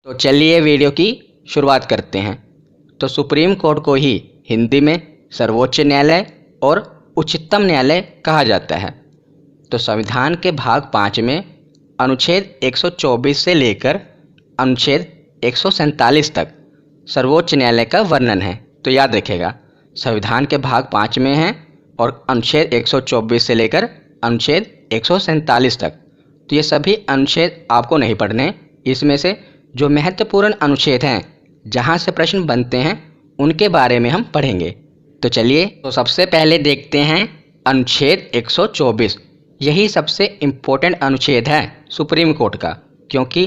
तो चलिए वीडियो की शुरुआत करते हैं। तो सुप्रीम कोर्ट को ही हिंदी में सर्वोच्च न्यायालय और उच्चतम न्यायालय कहा जाता है। तो संविधान के भाग 5 में अनुच्छेद 124 से लेकर अनुच्छेद 147 तक सर्वोच्च न्यायालय का वर्णन है। तो याद रखिएगा, संविधान के भाग 5 में है और अनुच्छेद 124 से लेकर अनुच्छेद 147 तक। तो ये सभी अनुच्छेद आपको नहीं पढ़ने, इसमें से जो महत्वपूर्ण अनुच्छेद हैं जहाँ से प्रश्न बनते हैं उनके बारे में हम पढ़ेंगे। तो चलिए, तो सबसे पहले देखते हैं अनुच्छेद 124। यही सबसे इम्पोर्टेंट अनुच्छेद है सुप्रीम कोर्ट का, क्योंकि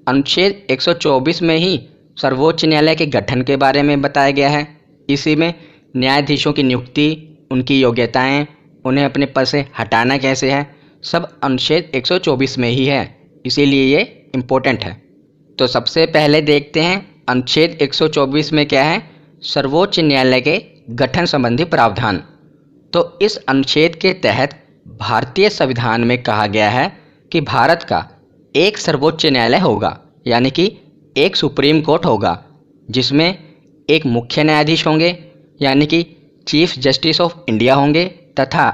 अनुच्छेद 124 में ही सर्वोच्च न्यायालय के गठन के बारे में बताया गया है। इसी में न्यायाधीशों की नियुक्ति, उनकी योग्यताएं, उन्हें अपने पद से हटाना कैसे है, सब अनुच्छेद 124 में ही है, इसीलिए ये इम्पोर्टेंट है। तो सबसे पहले देखते हैं अनुच्छेद 124 में क्या है, सर्वोच्च न्यायालय के गठन संबंधी प्रावधान। तो इस अनुच्छेद के तहत भारतीय संविधान में कहा गया है कि भारत का एक सर्वोच्च न्यायालय होगा, यानी कि एक सुप्रीम कोर्ट होगा, जिसमें एक मुख्य न्यायाधीश होंगे, यानी कि चीफ जस्टिस ऑफ इंडिया होंगे, तथा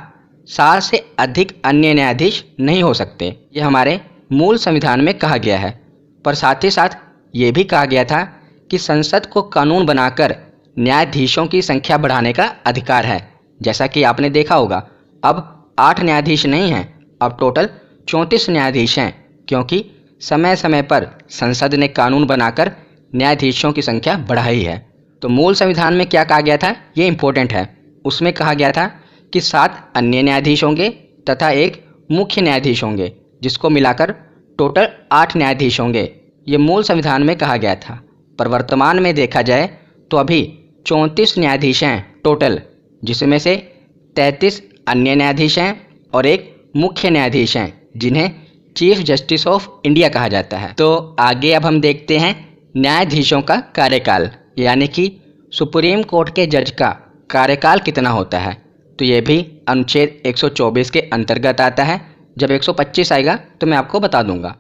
7 से अधिक अन्य न्यायाधीश नहीं हो सकते। ये हमारे मूल संविधान में कहा गया है। पर साथ ही साथ ये भी कहा गया था कि संसद को कानून बनाकर न्यायाधीशों की संख्या बढ़ाने का अधिकार है। जैसा कि आपने देखा होगा, अब 8 न्यायाधीश नहीं हैं, अब टोटल 34 न्यायाधीश हैं, क्योंकि समय समय पर संसद ने कानून बनाकर न्यायाधीशों की संख्या बढ़ाई है। तो मूल संविधान में क्या कहा गया था, ये इम्पोर्टेंट है। उसमें कहा गया था कि 7 अन्य न्यायाधीश होंगे तथा एक मुख्य न्यायाधीश होंगे, जिसको मिलाकर टोटल 8 न्यायाधीश होंगे। ये मूल संविधान में कहा गया था। पर वर्तमान में देखा जाए तो अभी 34 न्यायाधीश हैं टोटल, जिसमें से 33 अन्य न्यायाधीश हैं और एक मुख्य न्यायाधीश हैं, जिन्हें चीफ जस्टिस ऑफ इंडिया कहा जाता है। तो आगे अब हम देखते हैं न्यायाधीशों का कार्यकाल, यानी कि सुप्रीम कोर्ट के जज का कार्यकाल कितना होता है। तो ये भी अनुच्छेद 124 के अंतर्गत आता है। जब 125 आएगा तो मैं आपको बता दूंगा।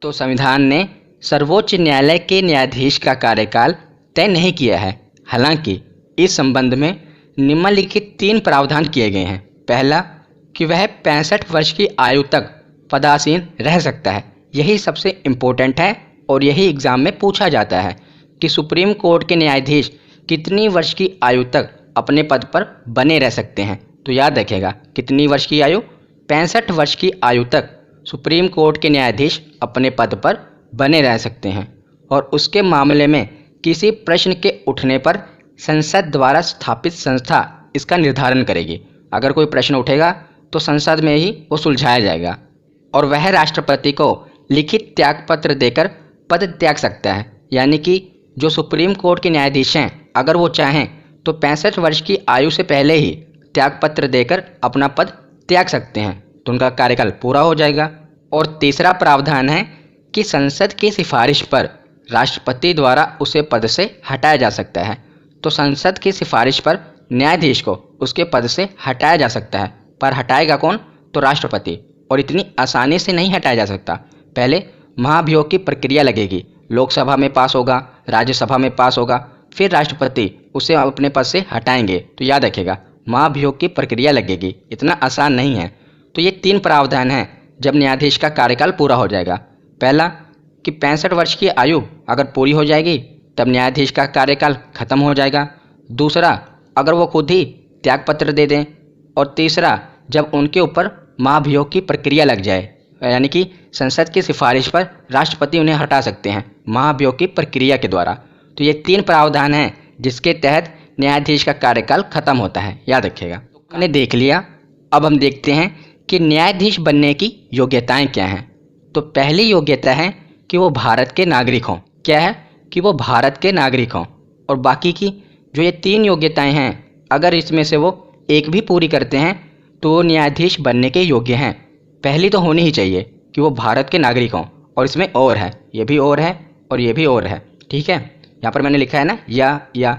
तो संविधान ने सर्वोच्च न्यायालय के न्यायाधीश का कार्यकाल तय नहीं किया है। हालांकि इस संबंध में निम्नलिखित 3 प्रावधान किए गए हैं। पहला, कि वह 65 वर्ष की आयु तक पदासीन रह सकता है। यही सबसे इम्पोर्टेंट है और यही एग्जाम में पूछा जाता है कि सुप्रीम कोर्ट के न्यायाधीश कितनी वर्ष की आयु तक अपने पद पर बने रह सकते हैं। तो याद रखिएगा, कितनी वर्ष की आयु, 65 वर्ष की आयु तक सुप्रीम कोर्ट के न्यायाधीश अपने पद पर बने रह सकते हैं। और उसके मामले में किसी प्रश्न के उठने पर संसद द्वारा स्थापित संस्था इसका निर्धारण करेगी। अगर कोई प्रश्न उठेगा तो संसद में ही वो सुलझाया जाएगा। और वह राष्ट्रपति को लिखित त्यागपत्र देकर पद त्याग सकता है, यानी कि जो सुप्रीम कोर्ट के न्यायाधीश हैं, अगर वो चाहें तो 65 वर्ष की आयु से पहले ही त्यागपत्र देकर अपना पद त्याग सकते हैं, तो उनका कार्यकाल पूरा हो जाएगा। और तीसरा प्रावधान है कि संसद की सिफारिश पर राष्ट्रपति द्वारा उसे पद से हटाया जा सकता है। तो संसद की सिफारिश पर न्यायाधीश को उसके पद से हटाया जा सकता है, पर हटाएगा कौन, तो राष्ट्रपति। और इतनी आसानी से नहीं हटाया जा सकता, पहले महाभियोग की प्रक्रिया लगेगी। लोकसभा में पास होगा, राज्यसभा में पास होगा, फिर राष्ट्रपति उसे अपने पद से हटाएंगे। तो याद रखिएगा, महाभियोग की प्रक्रिया लगेगी, इतना आसान नहीं है। तो ये 3 प्रावधान हैं जब न्यायाधीश का कार्यकाल पूरा हो जाएगा। पहला, कि 65 वर्ष की आयु अगर पूरी हो जाएगी तब न्यायाधीश का कार्यकाल खत्म हो जाएगा। दूसरा, अगर वो खुद ही त्यागपत्र दे दें। और तीसरा, जब उनके ऊपर महाभियोग की प्रक्रिया लग जाए, यानी कि संसद की सिफारिश पर राष्ट्रपति उन्हें हटा सकते हैं महाभियोग की प्रक्रिया के द्वारा। तो ये 3 प्रावधान हैं जिसके तहत न्यायाधीश का कार्यकाल खत्म होता है, याद रखिएगा। तो हमने देख लिया, अब हम देखते हैं कि न्यायाधीश बनने की योग्यताएं क्या हैं। तो पहली योग्यता है कि वो भारत के नागरिक हों। क्या है, कि वो भारत के नागरिक हों। और बाकी की जो ये 3 योग्यताएं हैं, अगर इसमें से वो एक भी पूरी करते हैं तो वो न्यायाधीश बनने के योग्य हैं। पहली तो होनी ही चाहिए कि वो भारत के नागरिक हों, और इसमें और है, ये भी और है और ये भी और है, ठीक है। यहाँ पर मैंने लिखा है ना या।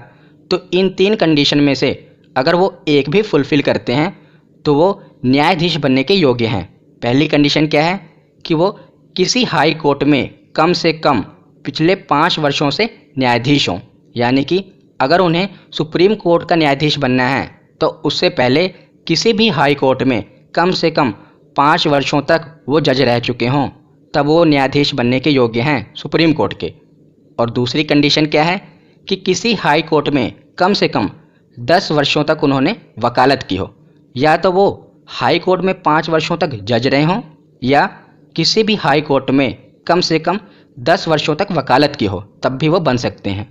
तो इन 3 कंडीशन में से अगर वो एक भी फुलफिल करते हैं तो वो न्यायाधीश बनने के योग्य हैं। पहली कंडीशन क्या है, कि वो किसी हाई कोर्ट में कम से कम पिछले 5 वर्षों से न्यायाधीश हों। यानी कि अगर उन्हें सुप्रीम कोर्ट का न्यायाधीश बनना है तो उससे पहले किसी भी हाई कोर्ट में कम से कम 5 वर्षों तक वो जज रह चुके हों, तब वो न्यायाधीश बनने के योग्य हैं सुप्रीम कोर्ट के। और दूसरी कंडीशन क्या है कि किसी हाई कोर्ट में कम से कम 10 वर्षों तक उन्होंने वकालत की हो। या तो वो हाई कोर्ट में 5 वर्षों तक जज रहे हों या किसी भी हाई कोर्ट में कम से कम 10 वर्षों तक वकालत की हो, तब भी वो बन सकते हैं।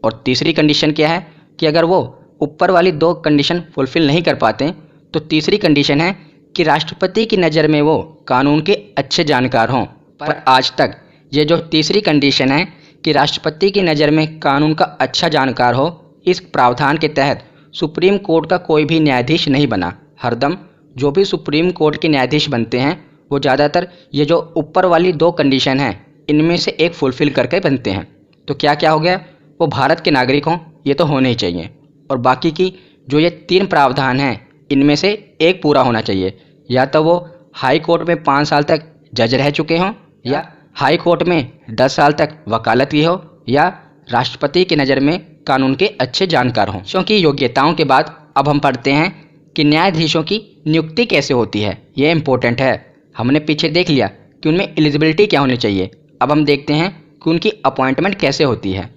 और तीसरी कंडीशन क्या है कि अगर वो ऊपर वाली 2 कंडीशन फुलफ़िल नहीं कर पाते तो तीसरी कंडीशन है कि राष्ट्रपति की नज़र में वो कानून के अच्छे जानकार हों। पर आज तक ये जो तीसरी कंडीशन है कि राष्ट्रपति की नज़र में कानून का अच्छा जानकार हो, इस प्रावधान के तहत सुप्रीम कोर्ट का कोई भी न्यायाधीश नहीं बना। हरदम जो भी सुप्रीम कोर्ट के न्यायाधीश बनते हैं वो ज़्यादातर ये जो ऊपर वाली 2 कंडीशन हैं इनमें से एक फुलफ़िल करके बनते हैं। तो क्या क्या हो गया, वो भारत के नागरिक हों, ये तो होने ही चाहिए, और बाकी की जो ये 3 प्रावधान हैं इनमें से एक पूरा होना चाहिए। या तो वो हाई कोर्ट में 5 साल तक जज रह चुके हों, या हाई कोर्ट में 10 साल तक वकालत की हो, या राष्ट्रपति की नज़र में कानून के अच्छे जानकार हों। क्योंकि योग्यताओं के बाद अब हम पढ़ते हैं कि न्यायाधीशों की नियुक्ति कैसे होती है। ये इम्पोर्टेंट है। हमने पीछे देख लिया कि उनमें एलिजिबिलिटी क्या होनी चाहिए, अब हम देखते हैं कि उनकी अपॉइंटमेंट कैसे होती है।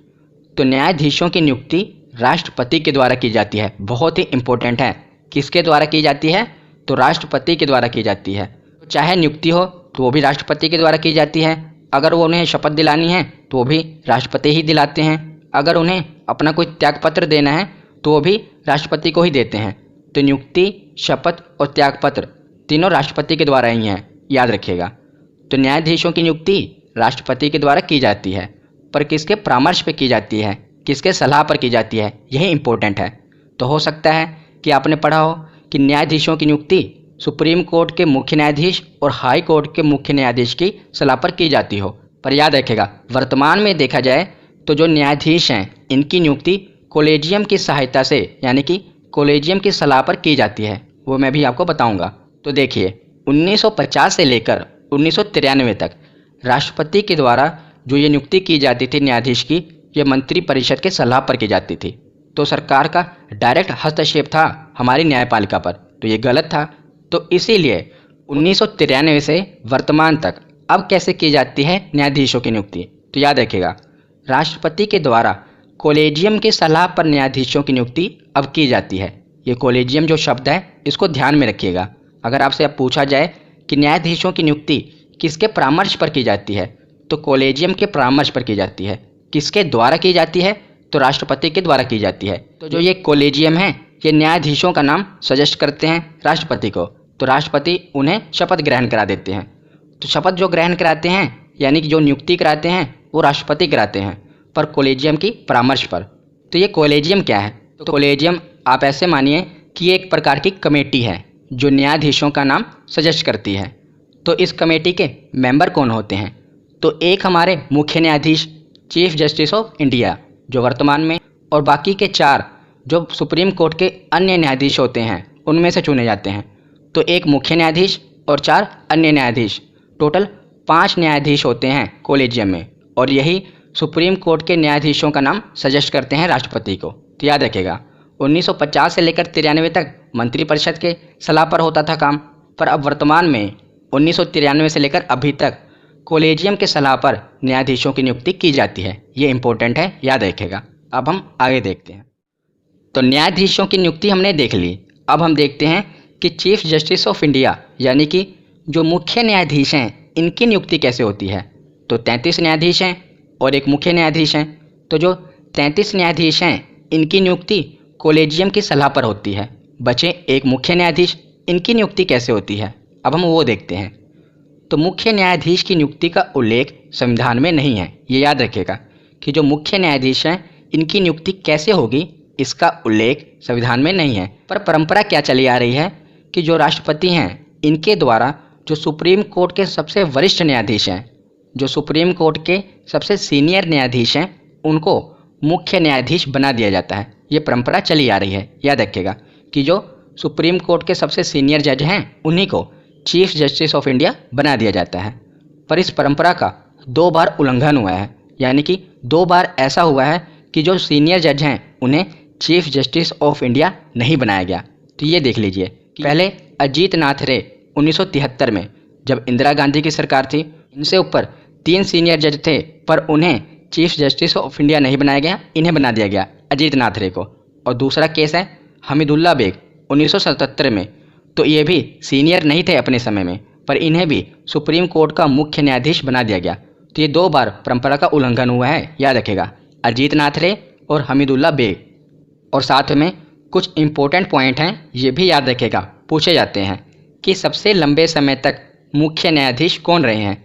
तो न्यायाधीशों की नियुक्ति राष्ट्रपति के द्वारा की जाती है। बहुत ही इम्पोर्टेंट है। किसके द्वारा की जाती है? तो राष्ट्रपति के द्वारा की जाती है। चाहे नियुक्ति हो तो वो भी राष्ट्रपति के द्वारा की जाती है। अगर वो उन्हें शपथ दिलानी है तो वो भी राष्ट्रपति ही दिलाते हैं। अगर उन्हें अपना कोई त्यागपत्र देना है तो वो भी राष्ट्रपति को ही देते हैं। तो नियुक्ति, शपथ और त्यागपत्र तीनों राष्ट्रपति के द्वारा ही हैं, याद रखिएगा। तो न्यायाधीशों की नियुक्ति राष्ट्रपति के द्वारा की जाती है, पर किसके परामर्श पे की जाती है, किसके सलाह पर की जाती है, यही इम्पोर्टेंट है। तो हो सकता है कि आपने पढ़ा हो कि न्यायाधीशों की नियुक्ति सुप्रीम कोर्ट के मुख्य न्यायाधीश और हाई कोर्ट के मुख्य न्यायाधीश की सलाह पर की जाती हो। पर याद रखेगा, वर्तमान में देखा जाए तो जो न्यायाधीश हैं इनकी नियुक्ति कोलेजियम की सहायता से, यानी कि कोलेजियम की सलाह पर की जाती है। वो मैं भी आपको बताऊंगा। तो देखिए, 1950 से लेकर 1993 तक राष्ट्रपति के द्वारा जो ये नियुक्ति की जाती थी न्यायाधीश की, ये मंत्रिपरिषद के सलाह पर की जाती थी। तो सरकार का डायरेक्ट हस्तक्षेप था हमारी न्यायपालिका पर, तो ये गलत था। तो इसीलिए 1993 से वर्तमान तक अब कैसे की जाती है न्यायाधीशों की नियुक्ति, तो याद रखिएगा, राष्ट्रपति के द्वारा कोलेजियम की सलाह पर न्यायाधीशों की नियुक्ति अब की जाती है। ये कोलेजियम जो शब्द है इसको ध्यान में रखिएगा। अगर आपसे अब पूछा जाए कि न्यायाधीशों की नियुक्ति किसके परामर्श पर की जाती है, तो कोलेजियम के परामर्श पर की जाती है। किसके द्वारा की जाती है? तो राष्ट्रपति के द्वारा की जाती है। तो जो ये कोलेजियम है ये न्यायाधीशों का नाम सजेस्ट करते हैं राष्ट्रपति को, तो राष्ट्रपति उन्हें शपथ ग्रहण करा देते हैं। तो शपथ जो ग्रहण कराते हैं, यानी कि जो नियुक्ति कराते हैं, वो राष्ट्रपति कराते हैं, पर कोलेजियम की परामर्श पर। तो ये कोलेजियम क्या है? तो कोलेजियम आप ऐसे मानिए कि ये एक प्रकार की कमेटी है जो न्यायाधीशों का नाम सजेस्ट करती है। तो इस कमेटी के मेंबर कौन होते हैं? तो एक हमारे मुख्य न्यायाधीश, चीफ जस्टिस ऑफ इंडिया जो वर्तमान में, और बाकी के 4 जो सुप्रीम कोर्ट के अन्य न्यायाधीश होते हैं उनमें से चुने जाते हैं। तो एक मुख्य न्यायाधीश और 4 अन्य न्यायाधीश, टोटल 5 न्यायाधीश होते हैं कोलेजियम में, और यही सुप्रीम कोर्ट के न्यायाधीशों का नाम सजेस्ट करते हैं राष्ट्रपति को। तो याद रखिएगा, 1950 से लेकर 93 तक मंत्रिपरिषद के सलाह पर होता था काम, पर अब वर्तमान में 1993 से लेकर अभी तक कोलेजियम के सलाह पर न्यायाधीशों की नियुक्ति की जाती है। ये इंपॉर्टेंट है, याद रखिएगा। अब हम आगे देखते हैं। तो न्यायाधीशों की नियुक्ति हमने देख ली। अब हम देखते हैं कि चीफ जस्टिस ऑफ इंडिया, यानी कि जो मुख्य न्यायाधीश हैं, इनकी नियुक्ति कैसे होती है। तो 33 न्यायाधीश हैं और एक मुख्य न्यायाधीश हैं। तो जो 33 न्यायाधीश हैं इनकी नियुक्ति कोलेजियम की सलाह पर होती है। बचे एक मुख्य न्यायाधीश, इनकी नियुक्ति कैसे होती है, अब हम वो देखते हैं। तो मुख्य न्यायाधीश की नियुक्ति का उल्लेख संविधान में नहीं है। ये याद रखिएगा कि जो मुख्य न्यायाधीश हैं इनकी नियुक्ति कैसे होगी, इसका उल्लेख संविधान में नहीं है। पर परंपरा क्या चली आ रही है कि जो राष्ट्रपति हैं इनके द्वारा जो सुप्रीम कोर्ट के सबसे वरिष्ठ न्यायाधीश हैं, जो सुप्रीम कोर्ट के सबसे सीनियर न्यायाधीश हैं, उनको मुख्य न्यायाधीश बना दिया जाता है। ये परंपरा चली आ रही है। याद रखिएगा कि जो सुप्रीम कोर्ट के सबसे सीनियर जज हैं उन्हीं को चीफ जस्टिस ऑफ इंडिया बना दिया जाता है। पर इस परंपरा का 2 बार उल्लंघन हुआ है। यानी कि 2 बार ऐसा हुआ है कि जो सीनियर जज हैं उन्हें चीफ जस्टिस ऑफ इंडिया नहीं बनाया गया। तो ये देख लीजिए कि पहले अजीत नाथ रे 1973 में जब इंदिरा गांधी की सरकार थी, इनसे ऊपर 3 सीनियर जज थे पर उन्हें चीफ जस्टिस ऑफ इंडिया नहीं बनाया गया, इन्हें बना दिया गया अजीत नाथ रे को। और दूसरा केस है हमीदुल्ला बेग 1977 में, तो ये भी सीनियर नहीं थे अपने समय में पर इन्हें भी सुप्रीम कोर्ट का मुख्य न्यायाधीश बना दिया गया। तो ये 2 बार परंपरा का उल्लंघन हुआ है, याद रखेगा, अजीत नाथ रे और हमीदुल्ला बेग। और साथ में कुछ इम्पोर्टेंट पॉइंट हैं, ये भी याद रखेगा, पूछे जाते हैं कि सबसे लंबे समय तक मुख्य न्यायाधीश कौन रहे हैं,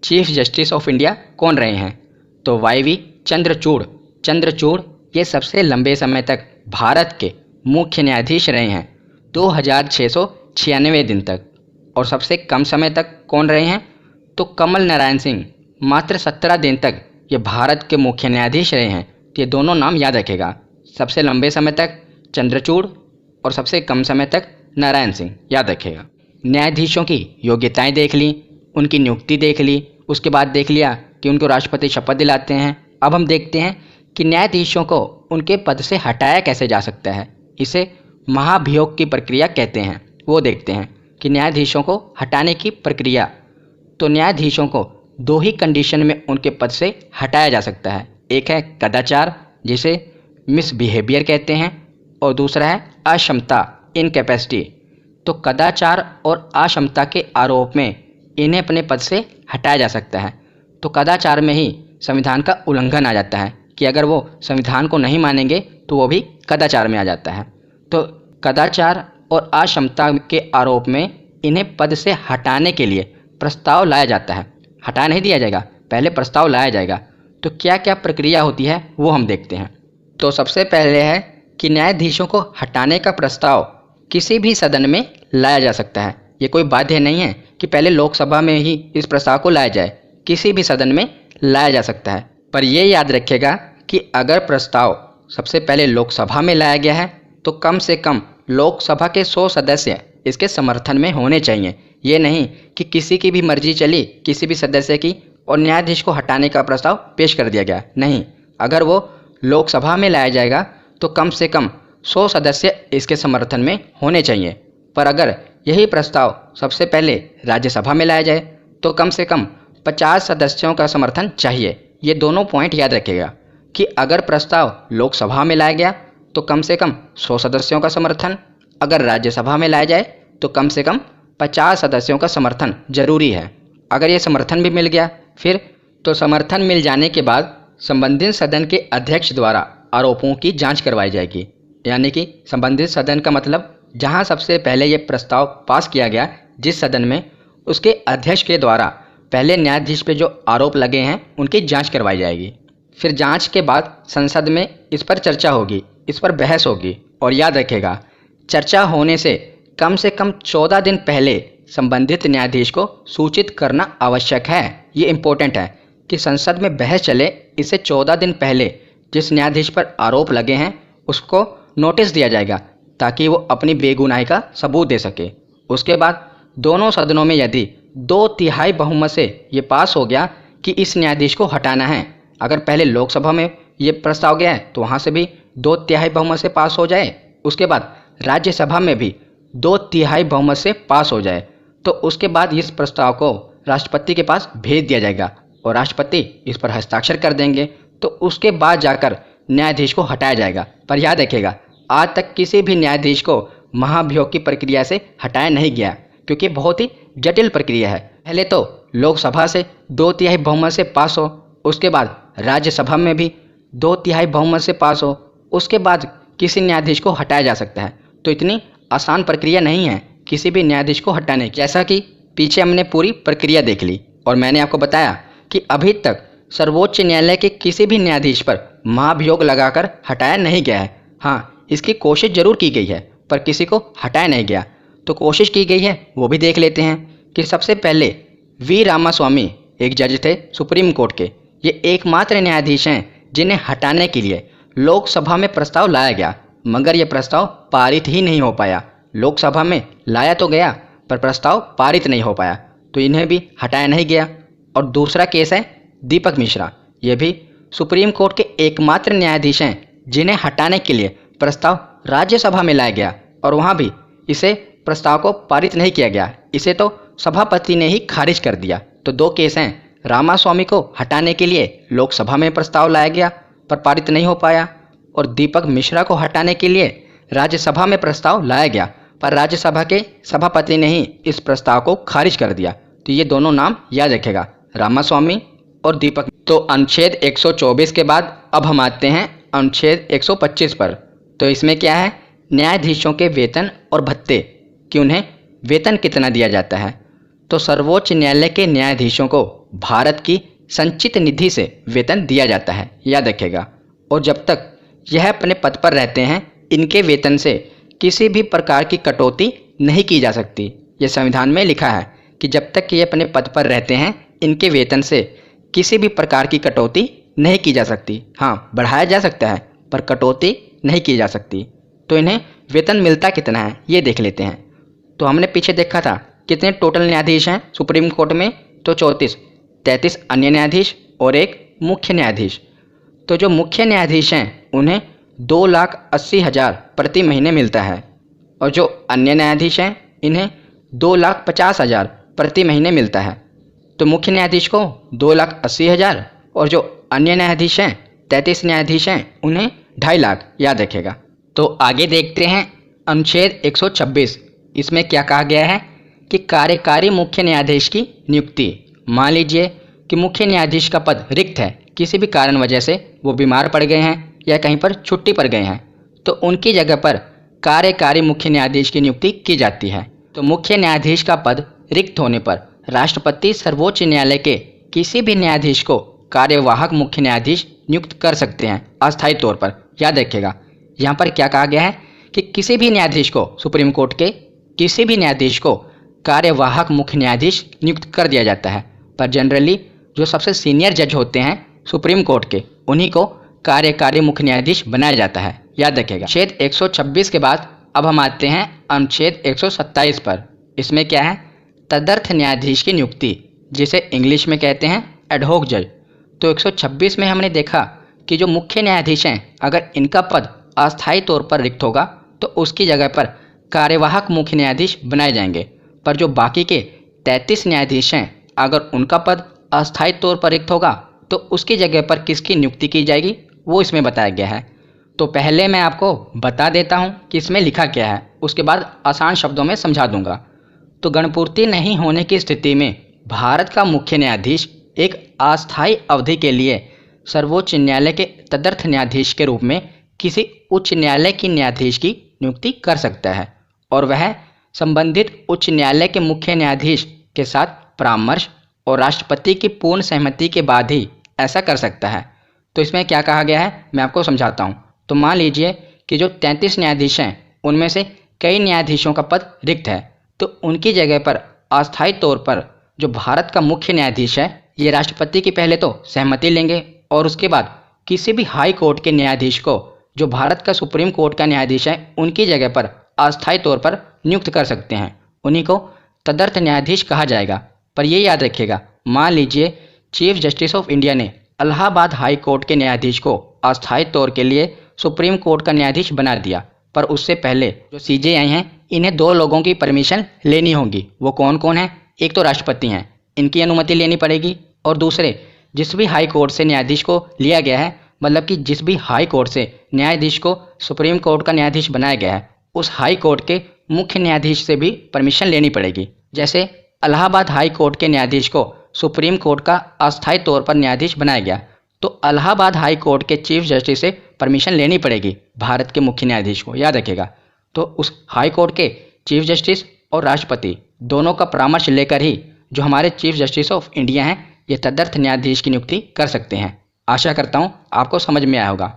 चीफ जस्टिस ऑफ इंडिया कौन रहे हैं। तो वाई.वी. चंद्रचूड़ ये सबसे लंबे समय तक भारत के मुख्य न्यायाधीश रहे हैं 2696 दिन तक। और सबसे कम समय तक कौन रहे हैं, तो कमल नारायण सिंह मात्र 17 दिन तक ये भारत के मुख्य न्यायाधीश रहे हैं। तो ये दोनों नाम याद रखेगा, सबसे लंबे समय तक चंद्रचूड़ और सबसे कम समय तक नारायण सिंह, याद रखेगा। न्यायाधीशों की योग्यताएं देख ली, उनकी नियुक्ति देख ली, उसके बाद देख लिया कि उनको राष्ट्रपति शपथ दिलाते हैं। अब हम देखते हैं कि न्यायाधीशों को उनके पद से हटाया कैसे जा सकता है, इसे महाभियोग की प्रक्रिया कहते हैं। वो देखते हैं कि न्यायाधीशों को हटाने की प्रक्रिया। तो न्यायाधीशों को 2 ही कंडीशन में उनके पद से हटाया जा सकता है, एक है कदाचार जिसे मिसबिहेवियर कहते हैं और दूसरा है अक्षमता इनकैपेसिटी। तो कदाचार और अक्षमता के आरोप में इन्हें अपने पद से हटाया जा सकता है। तो कदाचार में ही संविधान का उल्लंघन आ जाता है कि अगर वो संविधान को नहीं मानेंगे तो वो भी कदाचार में आ जाता है। तो कदाचार और अक्षमता के आरोप में इन्हें पद से हटाने के लिए प्रस्ताव लाया जाता है, हटा नहीं दिया जाएगा, पहले प्रस्ताव लाया जाएगा। तो क्या क्या प्रक्रिया होती है वो हम देखते हैं। तो सबसे पहले है कि न्यायाधीशों को हटाने का प्रस्ताव किसी भी सदन में लाया जा सकता है। ये कोई बाध्य नहीं है कि पहले लोकसभा में ही इस प्रस्ताव को लाया जाए, किसी भी सदन में लाया जा सकता है। पर ये याद रखिएगा कि अगर प्रस्ताव सबसे पहले लोकसभा में लाया गया है तो कम से कम लोकसभा के 100 सदस्य इसके समर्थन में होने चाहिए। ये नहीं कि किसी की भी मर्जी चली किसी भी सदस्य की और न्यायाधीश को हटाने का प्रस्ताव पेश कर दिया गया। नहीं, अगर वो लोकसभा में लाया जाएगा तो कम से कम 100 सदस्य इसके समर्थन में होने चाहिए। पर अगर यही प्रस्ताव सबसे पहले राज्यसभा में लाया जाए तो कम से कम 50 सदस्यों का समर्थन चाहिए। ये दोनों पॉइंट याद रखिएगा कि अगर प्रस्ताव लोकसभा में लाया गया तो कम से कम 100 सदस्यों का समर्थन, अगर राज्यसभा में लाया जाए तो कम से कम 50 सदस्यों का समर्थन जरूरी है। अगर ये समर्थन भी मिल गया फिर तो समर्थन मिल जाने के बाद संबंधित सदन के अध्यक्ष द्वारा आरोपों की जांच करवाई जाएगी। यानी कि संबंधित सदन का मतलब जहां सबसे पहले ये प्रस्ताव पास किया गया जिस सदन में, उसके अध्यक्ष के द्वारा पहले न्यायाधीश पे जो आरोप लगे हैं उनकी जांच करवाई जाएगी। फिर जांच के बाद संसद में इस पर चर्चा होगी, इस पर बहस होगी। और याद रखेगा, चर्चा होने से कम 14 दिन पहले संबंधित न्यायाधीश को सूचित करना आवश्यक है। ये इम्पोर्टेंट है कि संसद में बहस चले, इससे 14 दिन पहले जिस न्यायाधीश पर आरोप लगे हैं उसको नोटिस दिया जाएगा ताकि वो अपनी बेगुनाही का सबूत दे सके। उसके बाद दोनों सदनों में यदि 2/3 बहुमत से ये पास हो गया कि इस न्यायाधीश को हटाना है, अगर पहले लोकसभा में ये प्रस्ताव गया है तो वहाँ से भी 2/3 बहुमत से पास हो जाए, उसके बाद राज्यसभा में भी 2/3 बहुमत से पास हो जाए, तो उसके बाद इस प्रस्ताव को राष्ट्रपति के पास भेज दिया जाएगा और राष्ट्रपति इस पर हस्ताक्षर कर देंगे। तो उसके बाद जाकर न्यायाधीश को हटाया जाएगा। पर याद रखिएगा, आज तक किसी भी न्यायाधीश को महाभियोग की प्रक्रिया से हटाया नहीं गया क्योंकि बहुत ही जटिल प्रक्रिया है। पहले तो लोकसभा से 2/3 बहुमत से पास हो, उसके बाद राज्यसभा में भी 2/3 बहुमत से पास हो, उसके बाद किसी न्यायाधीश को हटाया जा सकता है। तो इतनी आसान प्रक्रिया नहीं है किसी भी न्यायाधीश को हटाने की। जैसा कि पीछे हमने पूरी प्रक्रिया देख ली और मैंने आपको बताया कि अभी तक सर्वोच्च न्यायालय के किसी भी न्यायाधीश पर महाभियोग लगाकर हटाया नहीं गया है। हाँ, इसकी कोशिश जरूर की गई है पर किसी को हटाया नहीं गया। तो कोशिश की गई है वो भी देख लेते हैं कि सबसे पहले वी रामास्वामी एक जज थे सुप्रीम कोर्ट के। ये एकमात्र न्यायाधीश हैं जिन्हें हटाने के लिए लोकसभा में प्रस्ताव लाया गया, मगर यह प्रस्ताव पारित ही नहीं हो पाया। लोकसभा में लाया तो गया पर प्रस्ताव पारित नहीं हो पाया, तो इन्हें भी हटाया नहीं गया। और दूसरा केस है दीपक मिश्रा। ये भी सुप्रीम कोर्ट के एकमात्र न्यायाधीश हैं जिन्हें हटाने के लिए प्रस्ताव राज्यसभा में लाया गया और वहां भी इसे प्रस्ताव को पारित नहीं किया गया, इसे तो सभापति ने ही खारिज कर दिया। तो दो केस हैं, रामास्वामी को हटाने के लिए लोकसभा में प्रस्ताव लाया गया पर पारित नहीं हो पाया, और दीपक मिश्रा को हटाने के लिए राज्यसभा में प्रस्ताव लाया गया पर राज्यसभा के सभापति ने ही इस प्रस्ताव को खारिज कर दिया। तो ये दोनों नाम याद रखेगा, रामास्वामी और दीपक। तो अनुच्छेद 124 के बाद अब हम आते हैं अनुच्छेद 125 पर। तो इसमें क्या है, न्यायाधीशों के वेतन और भत्ते कि उन्हें वेतन कितना दिया जाता है। तो सर्वोच्च न्यायालय के न्यायाधीशों को भारत की संचित निधि से वेतन दिया जाता है, याद रखेगा। और जब तक यह अपने पद पर रहते हैं इनके वेतन से किसी भी प्रकार की कटौती नहीं की जा सकती। ये संविधान में लिखा है कि जब तक ये अपने पद पर रहते हैं इनके वेतन से किसी भी प्रकार की कटौती नहीं की जा सकती। हाँ, बढ़ाया जा सकता है पर कटौती नहीं की जा सकती। तो इन्हें वेतन मिलता कितना है ये देख लेते हैं। तो हमने पीछे देखा था कितने टोटल न्यायाधीश हैं सुप्रीम कोर्ट में, तो 33 अन्य न्यायाधीश और एक मुख्य न्यायाधीश। तो जो मुख्य न्यायाधीश हैं उन्हें 2,80,000 प्रति महीने मिलता है और जो अन्य न्यायाधीश हैं इन्हें 2,50,000 प्रति महीने मिलता है। तो मुख्य न्यायाधीश को 2,80,000 और जो अन्य न्यायाधीश हैं 33 न्यायाधीश हैं उन्हें 2.5 लाख, याद रखेगा। तो आगे देखते हैं अनुच्छेद 126। इसमें क्या कहा गया है कि कार्यकारी मुख्य न्यायाधीश की नियुक्ति। मान लीजिए कि मुख्य न्यायाधीश का पद रिक्त है, किसी भी कारण वजह से वो बीमार पड़ गए हैं या कहीं पर छुट्टी पर गए हैं, तो उनकी जगह पर कार्यकारी मुख्य न्यायाधीश की नियुक्ति की जाती है। तो मुख्य न्यायाधीश का पद रिक्त होने पर राष्ट्रपति सर्वोच्च न्यायालय के किसी भी न्यायाधीश को कार्यवाहक मुख्य न्यायाधीश नियुक्त कर सकते हैं अस्थायी तौर पर, याद रखिएगा। यहाँ पर क्या कहा गया है कि किसी भी न्यायाधीश को, सुप्रीम कोर्ट के किसी भी न्यायाधीश को कार्यवाहक मुख्य न्यायाधीश नियुक्त कर दिया जाता है, पर जनरली जो सबसे सीनियर जज होते हैं सुप्रीम कोर्ट के उन्हीं को कार्यकारी मुख्य न्यायाधीश बनाया जाता है, याद रखेगा। अनुच्छेद 126 के बाद अब हम आते हैं अनुच्छेद 127 पर। इसमें क्या है, तदर्थ न्यायाधीश की नियुक्ति, जिसे इंग्लिश में कहते हैं एडहोक जज। तो 126 में हमने देखा कि जो मुख्य न्यायाधीश हैं अगर इनका पद अस्थायी तौर पर रिक्त होगा तो उसकी जगह पर कार्यवाहक मुख्य न्यायाधीश बनाए जाएंगे, पर जो बाकी के 33 न्यायाधीश हैं अगर उनका पद अस्थायी तौर पर रिक्त होगा तो उसकी जगह पर किसकी नियुक्ति की जाएगी वो इसमें बताया गया है। तो पहले मैं आपको बता देता हूँ कि इसमें लिखा क्या है, उसके बाद आसान शब्दों में समझा दूंगा। तो गणपूर्ति नहीं होने की स्थिति में भारत का मुख्य न्यायाधीश एक अस्थायी अवधि के लिए सर्वोच्च न्यायालय के तदर्थ न्यायाधीश के रूप में किसी उच्च न्यायालय की न्यायाधीश की नियुक्ति कर सकता है और वह संबंधित उच्च न्यायालय के मुख्य न्यायाधीश के साथ परामर्श और राष्ट्रपति की पूर्ण सहमति के बाद ही ऐसा कर सकता है। तो इसमें क्या कहा गया है मैं आपको समझाता हूँ। तो मान लीजिए कि जो 33 न्यायाधीश हैं उनमें से कई न्यायाधीशों का पद रिक्त है, तो उनकी जगह पर अस्थायी तौर पर जो भारत का मुख्य न्यायाधीश है ये राष्ट्रपति की पहले तो सहमति लेंगे और उसके बाद किसी भी हाई कोर्ट के न्यायाधीश को जो भारत का सुप्रीम कोर्ट का न्यायाधीश है उनकी जगह पर अस्थायी तौर पर नियुक्त कर सकते हैं। उन्हीं को तदर्थ न्यायाधीश कहा जाएगा। पर ये याद रखिएगा, मान लीजिए चीफ जस्टिस ऑफ इंडिया ने इलाहाबाद हाई कोर्ट के न्यायाधीश को अस्थायी तौर के लिए सुप्रीम कोर्ट का न्यायाधीश बना दिया, पर उससे पहले जो CJI हैं इन्हें 2 लोगों की परमिशन लेनी होगी। वो कौन कौन है, एक तो राष्ट्रपति हैं, इनकी अनुमति लेनी पड़ेगी, और दूसरे जिस भी हाई कोर्ट से न्यायाधीश को लिया गया है, मतलब कि जिस भी हाई कोर्ट से न्यायाधीश को सुप्रीम कोर्ट का न्यायाधीश बनाया गया है उस हाई कोर्ट के मुख्य न्यायाधीश से भी परमिशन लेनी पड़ेगी। जैसे इलाहाबाद हाई कोर्ट के न्यायाधीश को सुप्रीम कोर्ट का अस्थायी तौर पर न्यायाधीश बनाया गया, तो इलाहाबाद हाई कोर्ट के चीफ जस्टिस से परमिशन लेनी पड़ेगी भारत के मुख्य न्यायाधीश को, याद रखेगा। तो उस हाई कोर्ट के चीफ जस्टिस और राष्ट्रपति दोनों का परामर्श लेकर ही जो हमारे चीफ जस्टिस ऑफ इंडिया हैं ये तदर्थ न्यायाधीश की नियुक्ति कर सकते हैं। आशा करता हूँ आपको समझ में आया होगा।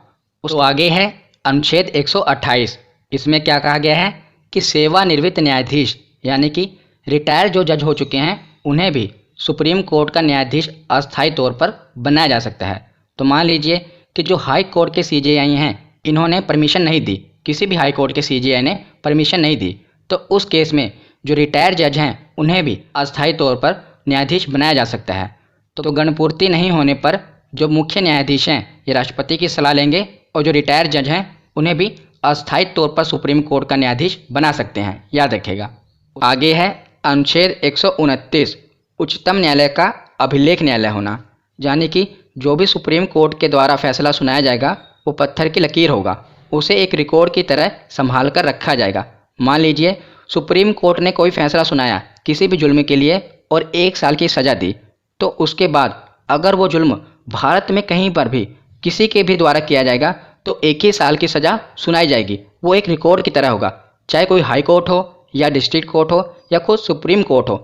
तो आगे है अनुच्छेद 128। इसमें क्या कहा गया है कि सेवानिवृत्त न्यायाधीश यानी कि रिटायर जो जज हो चुके हैं उन्हें भी सुप्रीम कोर्ट का न्यायाधीश अस्थायी तौर पर बनाया जा सकता है। तो मान लीजिए कि जो हाई कोर्ट के CJI हैं इन्होंने परमिशन नहीं दी, किसी भी हाई कोर्ट के CJI ने परमिशन नहीं दी, तो उस केस में जो रिटायर जज हैं उन्हें भी अस्थायी तौर पर न्यायाधीश बनाया जा सकता है। तो गणपूर्ति नहीं होने पर जो मुख्य न्यायाधीश हैं ये राष्ट्रपति की सलाह लेंगे और जो रिटायर जज हैं उन्हें भी अस्थायी तौर पर सुप्रीम कोर्ट का न्यायाधीश बना सकते हैं, याद रखिएगा। आगे है अनुच्छेद 129 उच्चतम न्यायालय का अभिलेख न्यायालय होना, यानी कि जो भी सुप्रीम कोर्ट के द्वारा फैसला सुनाया जाएगा वो पत्थर की लकीर होगा, उसे एक रिकॉर्ड की तरह संभाल कर रखा जाएगा। मान लीजिए सुप्रीम कोर्ट ने कोई फैसला सुनाया किसी भी जुल्म के लिए और 1 साल की सज़ा दी, तो उसके बाद अगर वो जुल्म भारत में कहीं पर भी किसी के भी द्वारा किया जाएगा तो 1 ही साल की सज़ा सुनाई जाएगी। वो एक रिकॉर्ड की तरह होगा, चाहे कोई हाई कोर्ट हो या डिस्ट्रिक्ट कोर्ट हो या खुद सुप्रीम कोर्ट हो।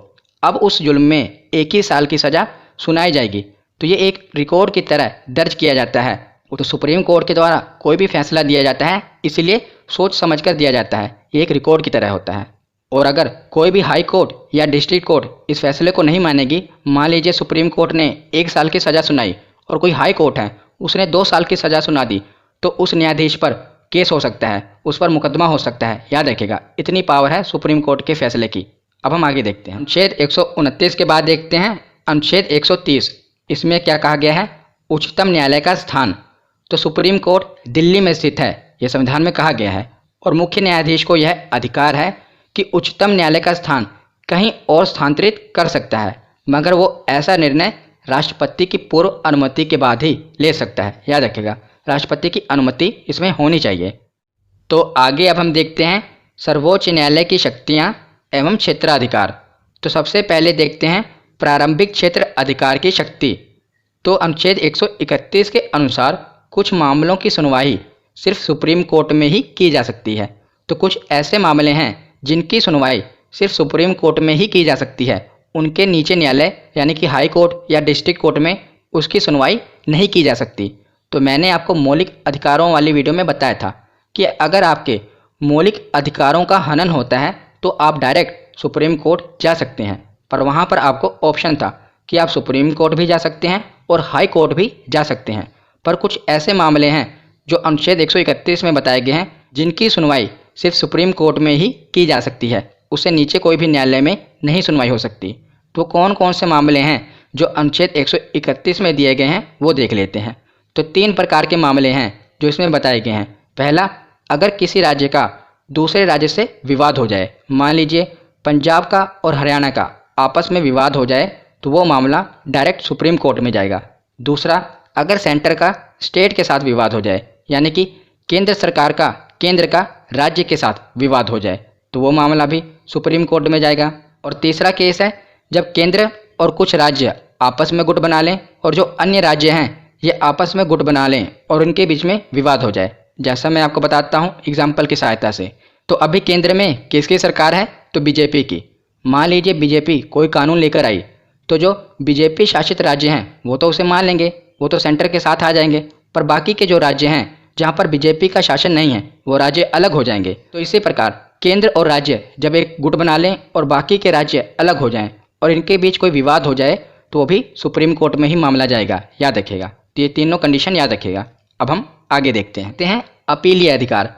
अब उस जुल्म में 1 ही साल की सज़ा सुनाई जाएगी तो ये एक रिकॉर्ड की तरह दर्ज किया जाता है। तो सुप्रीम कोर्ट के द्वारा कोई भी फैसला दिया जाता है इसलिए सोच समझ कर दिया जाता है, ये एक रिकॉर्ड की तरह होता है। और अगर कोई भी हाई कोर्ट या डिस्ट्रिक्ट कोर्ट इस फैसले को नहीं मानेगी, मान लीजिए सुप्रीम कोर्ट ने 1 साल की सज़ा सुनाई और कोई हाई कोर्ट है उसने 2 साल की सज़ा सुना दी, तो उस न्यायाधीश पर केस हो सकता है, उस पर मुकदमा हो सकता है, याद रखिएगा। इतनी पावर है सुप्रीम कोर्ट के फैसले की। अब हम आगे देखते हैं अनुच्छेद 129 के बाद देखते हैं अनुच्छेद 130। इसमें क्या कहा गया है, उच्चतम न्यायालय का स्थान। तो सुप्रीम कोर्ट दिल्ली में स्थित है, यह संविधान में कहा गया है, और मुख्य न्यायाधीश को यह अधिकार है कि उच्चतम न्यायालय का स्थान कहीं और स्थानांतरित कर सकता है, मगर वो ऐसा निर्णय राष्ट्रपति की पूर्व अनुमति के बाद ही ले सकता है, याद रखिएगा। राष्ट्रपति की अनुमति इसमें होनी चाहिए। तो आगे अब हम देखते हैं सर्वोच्च न्यायालय की शक्तियां एवं क्षेत्राधिकार। तो सबसे पहले देखते हैं प्रारंभिक क्षेत्र अधिकार की शक्ति। तो अनुच्छेद 131 के अनुसार कुछ मामलों की सुनवाई सिर्फ सुप्रीम कोर्ट में ही की जा सकती है। तो कुछ ऐसे मामले हैं जिनकी सुनवाई सिर्फ सुप्रीम कोर्ट में ही की जा सकती है, उनके नीचे न्यायालय यानी कि हाई कोर्ट या डिस्ट्रिक्ट कोर्ट में उसकी सुनवाई नहीं की जा सकती। तो मैंने आपको मौलिक अधिकारों वाली वीडियो में बताया था कि अगर आपके मौलिक अधिकारों का हनन होता है तो आप डायरेक्ट सुप्रीम कोर्ट जा सकते हैं, पर वहाँ पर आपको ऑप्शन था कि आप सुप्रीम कोर्ट भी जा सकते हैं और हाई कोर्ट भी जा सकते हैं। पर कुछ ऐसे मामले हैं जो अनुच्छेद 131 में बताए गए हैं जिनकी सुनवाई सिर्फ सुप्रीम कोर्ट में ही की जा सकती है, उससे नीचे कोई भी न्यायालय में नहीं सुनवाई हो सकती। तो कौन कौन से मामले हैं जो अनुच्छेद 131 में दिए गए हैं वो देख लेते हैं। तो 3 प्रकार के मामले हैं जो इसमें बताए गए हैं। पहला, अगर किसी राज्य का दूसरे राज्य से विवाद हो जाए, मान लीजिए पंजाब का और हरियाणा का आपस में विवाद हो जाए तो वो मामला डायरेक्ट सुप्रीम कोर्ट में जाएगा। दूसरा, अगर सेंटर का स्टेट के साथ विवाद हो जाए, यानी कि केंद्र सरकार का केंद्र का राज्य के साथ विवाद हो जाए तो वो मामला भी सुप्रीम कोर्ट में जाएगा। और तीसरा केस है जब केंद्र और कुछ राज्य आपस में गुट बना लें और जो अन्य राज्य हैं ये आपस में गुट बना लें और उनके बीच में विवाद हो जाए। जैसा मैं आपको बताता हूँ एग्जाम्पल की सहायता से। तो अभी केंद्र में किसकी सरकार है, तो बीजेपी की। मान लीजिए बीजेपी कोई कानून लेकर आई तो जो बीजेपी शासित राज्य हैं वो तो उसे मान लेंगे, वो तो सेंटर के साथ आ जाएंगे, पर बाकी के जो राज्य हैं जहाँ पर बीजेपी का शासन नहीं है वो राज्य अलग हो जाएंगे। तो इसी प्रकार केंद्र और राज्य जब एक गुट बना लें और बाकी के राज्य अलग हो जाएं और इनके बीच कोई विवाद हो जाए तो वो भी सुप्रीम कोर्ट में ही मामला जाएगा, याद रखिएगा। तो ये तीनों कंडीशन याद रखिएगा। अब हम आगे देखते हैं अपीलीय अधिकार।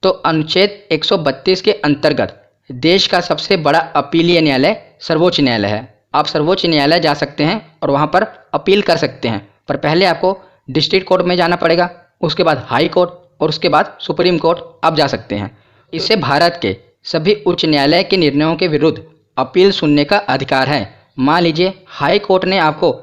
तो अनुच्छेद 132 के अंतर्गत देश का सबसे बड़ा अपीलीय न्यायालय सर्वोच्च न्यायालय है। आप सर्वोच्च न्यायालय जा सकते हैं और वहाँ पर अपील कर सकते हैं, पर पहले आपको डिस्ट्रिक्ट कोर्ट में जाना पड़ेगा, उसके बाद हाई कोर्ट और उसके बाद सुप्रीम कोर्ट आप जा सकते हैं। इससे भारत के सभी उच्च न्यायालय के निर्णयों के विरुद्ध अपील सुनने का अधिकार है। मान लीजिए हाई कोर्ट ने आपको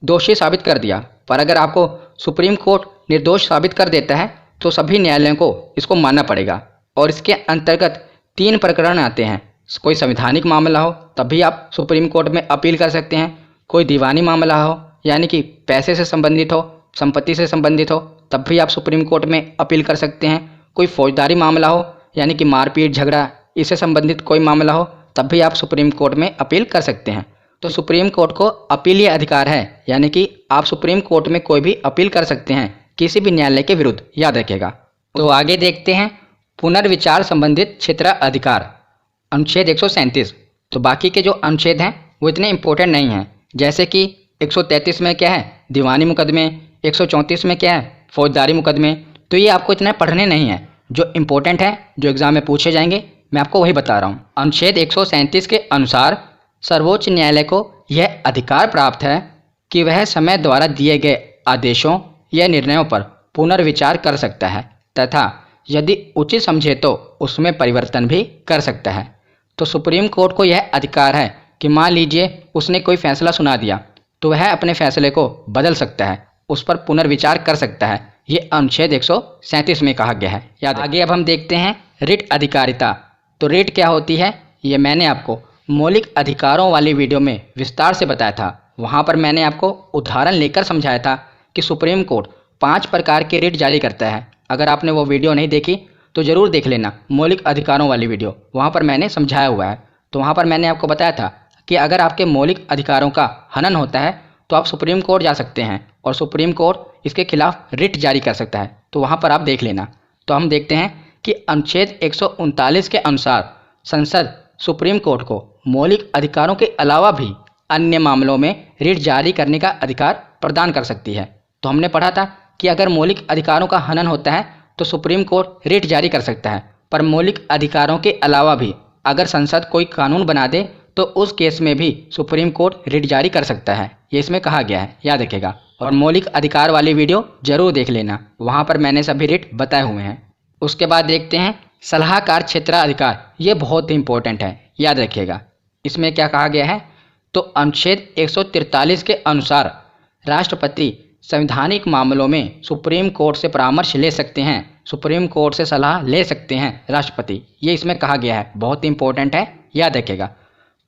दोषी साबित कर दिया, पर अगर आपको सुप्रीम कोर्ट निर्दोष साबित कर देता है तो सभी न्यायालयों को इसको मानना पड़ेगा। और इसके अंतर्गत 3 प्रकरण आते हैं। कोई संवैधानिक मामला हो तब भी आप सुप्रीम कोर्ट में अपील कर सकते हैं, कोई दीवानी मामला हो यानी कि पैसे से संबंधित हो, संपत्ति से संबंधित हो, तब भी आप सुप्रीम कोर्ट में अपील कर सकते हैं, कोई फौजदारी मामला हो यानी कि मारपीट झगड़ा इससे संबंधित कोई मामला हो तब भी आप सुप्रीम कोर्ट में अपील कर सकते हैं। तो सुप्रीम कोर्ट को अपीलीय अधिकार है, यानी कि आप सुप्रीम कोर्ट में कोई भी अपील कर सकते हैं किसी भी न्यायालय के विरुद्ध, याद रखिएगा। तो आगे देखते हैं पुनर्विचार संबंधित क्षेत्राधिकार, अनुच्छेद 137। तो बाकी के जो अनुच्छेद हैं वो इतने इंपॉर्टेंट नहीं हैं, जैसे कि 133 में क्या है दीवानी मुकदमे, 134 में क्या है फौजदारी मुकदमे। तो ये आपको इतना पढ़ने नहीं है, जो इम्पोर्टेंट है जो एग्जाम में पूछे जाएंगे मैं आपको वही बता रहा हूँ। अनुच्छेद 137 के अनुसार सर्वोच्च न्यायालय को यह अधिकार प्राप्त है कि वह समय द्वारा दिए गए आदेशों या निर्णयों पर पुनर्विचार कर सकता है तथा यदि उचित समझे तो उसमें परिवर्तन भी कर सकता है। तो सुप्रीम कोर्ट को यह अधिकार है कि मान लीजिए उसने कोई फैसला सुना दिया तो वह अपने फैसले को बदल सकता है, उस पर पुनर्विचार कर सकता है। ये अनुच्छेद 137 में कहा गया है। याद आगे अब हम देखते हैं रिट अधिकारिता। तो रिट क्या होती है ये मैंने आपको मौलिक अधिकारों वाली वीडियो में विस्तार से बताया था। वहाँ पर मैंने आपको उदाहरण लेकर समझाया था कि सुप्रीम कोर्ट 5 प्रकार के रिट जारी करता है। अगर आपने वो वीडियो नहीं देखी तो ज़रूर देख लेना, मौलिक अधिकारों वाली वीडियो, वहाँ पर मैंने समझाया हुआ है। तो वहाँ पर मैंने आपको बताया था कि अगर आपके मौलिक अधिकारों का हनन होता है तो आप सुप्रीम कोर्ट जा सकते हैं और सुप्रीम कोर्ट इसके खिलाफ रिट जारी कर सकता है। तो वहाँ पर आप देख लेना। तो हम देखते हैं कि अनुच्छेद 139 के अनुसार संसद सुप्रीम कोर्ट को मौलिक अधिकारों के अलावा भी अन्य मामलों में रिट जारी करने का अधिकार प्रदान कर सकती है। तो हमने पढ़ा था कि अगर मौलिक अधिकारों का हनन होता है तो सुप्रीम कोर्ट रिट जारी कर सकता है, पर मौलिक अधिकारों के अलावा भी अगर संसद कोई कानून बना दे तो उस केस में भी सुप्रीम कोर्ट रिट जारी कर सकता है। ये इसमें कहा गया है, याद रखिएगा। और मौलिक अधिकार वाली वीडियो जरूर देख लेना, वहाँ पर मैंने सभी रिट बताए हुए हैं। उसके बाद देखते हैं सलाहकार क्षेत्राधिकार। ये बहुत ही इंपॉर्टेंट है, याद रखिएगा। इसमें क्या कहा गया है तो अनुच्छेद 143 के अनुसार राष्ट्रपति संवैधानिक मामलों में सुप्रीम कोर्ट से परामर्श ले सकते हैं, सुप्रीम कोर्ट से सलाह ले सकते हैं राष्ट्रपति। ये इसमें कहा गया है, बहुत ही इंपॉर्टेंट है, याद रखिएगा।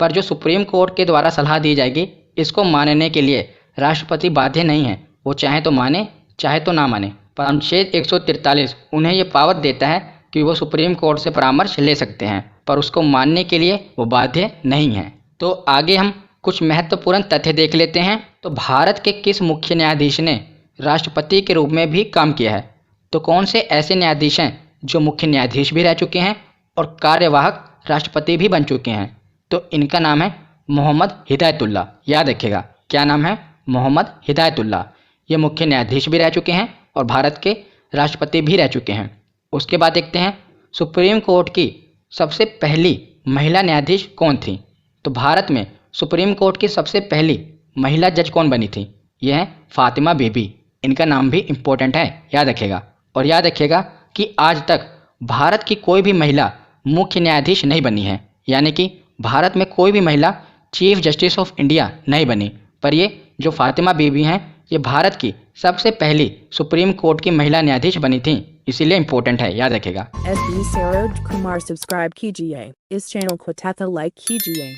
पर जो सुप्रीम कोर्ट के द्वारा सलाह दी जाएगी इसको मानने के लिए राष्ट्रपति बाध्य नहीं है, वो चाहे तो माने चाहे तो ना माने। पर अनुच्छेद 143 उन्हें ये पावर देता है कि वो सुप्रीम कोर्ट से परामर्श ले सकते हैं, पर उसको मानने के लिए वो बाध्य नहीं है। तो आगे हम कुछ महत्वपूर्ण तथ्य देख लेते हैं। तो भारत के किस मुख्य न्यायाधीश ने राष्ट्रपति के रूप में भी काम किया है? तो कौन से ऐसे न्यायाधीश हैं जो मुख्य न्यायाधीश भी रह चुके हैं और कार्यवाहक राष्ट्रपति भी बन चुके हैं? तो इनका नाम है मोहम्मद हिदायतुल्लाह। याद रखिएगा, क्या नाम है? मोहम्मद हिदायतुल्लाह। ये मुख्य न्यायाधीश भी रह चुके हैं और भारत के राष्ट्रपति भी रह चुके हैं। उसके बाद देखते हैं सुप्रीम कोर्ट की सबसे पहली महिला न्यायाधीश कौन थी? तो भारत में सुप्रीम कोर्ट की सबसे पहली महिला जज कौन बनी थी? यह है फातिमा बीबी। इनका नाम भी इम्पोर्टेंट है, याद रखिएगा। और याद रखिएगा कि आज तक भारत की कोई भी महिला मुख्य न्यायाधीश नहीं बनी है, यानी कि भारत में कोई भी महिला चीफ जस्टिस ऑफ इंडिया नहीं बनी। पर ये जो फातिमा बीबी हैं ये भारत की सबसे पहली सुप्रीम कोर्ट की महिला न्यायाधीश बनी थी, इसीलिए इम्पोर्टेंट है, याद रखेगा। SB सरोज कुमार सब्सक्राइब कीजिए, इस चैनल को तथा लाइक कीजिए।